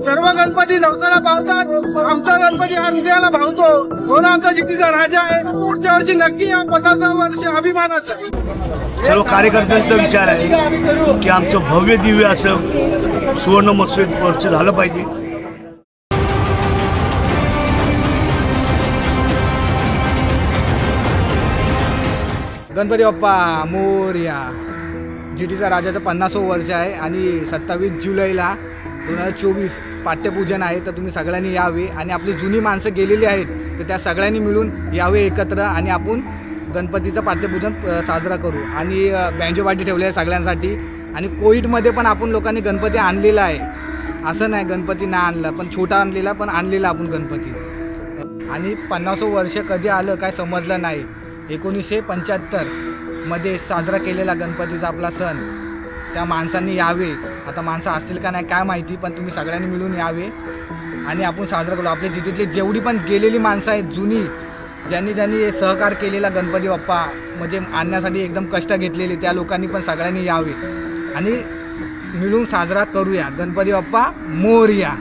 सर्व गणपती नवसाला भावतात, आमचा गणपती हा हृदयाला भावतो म्हणून आमचा चिठ्ठीचा राजा आहे। पुढच्या वर्षी नक्की या 50 वर्ष अभिमानाचं। सर्व कार्यकर्त्यांचा विचार आहे की आमचं भव्य दिव्य असं सुवर्ण महोत्सव वर्ष झालं पाहिजे। गणपती बाप्पा मोरया। जिटीचा राजाचं 50वं वर्ष आहे आणि 27 जुलैला 2024 पाठ्यपूजन आहे। तर तुम्ही सगळ्यांनी यावे आणि आपली जुनी माणसं गेलेली आहेत तर त्या सगळ्यांनी मिळून यावे एकत्र आणि आपण गणपतीचं पाठ्यपूजन साजरा करू। आणि बँजो पार्टी ठेवली आहे सगळ्यांसाठी। आणि कोविडमध्ये पण आपण लोकांनी गणपती आणलेला आहे, असं नाही गणपती नाही आणला, पण छोटा आणलेला, पण आणलेला आपण गणपती। आणि 50वं वर्ष कधी आलं काय समजलं नाही। 1975 मध्ये साजरा केलेला गणपतीचा आपला सण, त्या माणसांनी यावे। आता माणसं असतील का नाही काय माहिती, पण तुम्ही सगळ्यांनी मिळून यावे आणि आपण साजरा करू। आपल्या जिटीतली जेवढी पण गेलेली माणसं आहेत जुनी, ज्यांनी सहकार केलेला गणपती बाप्पा म्हणजे आणण्यासाठी एकदम कष्ट घेतलेले, त्या लोकांनी पण सगळ्यांनी यावे आणि मिळून साजरा करूया। गणपती बाप्पा मोरया।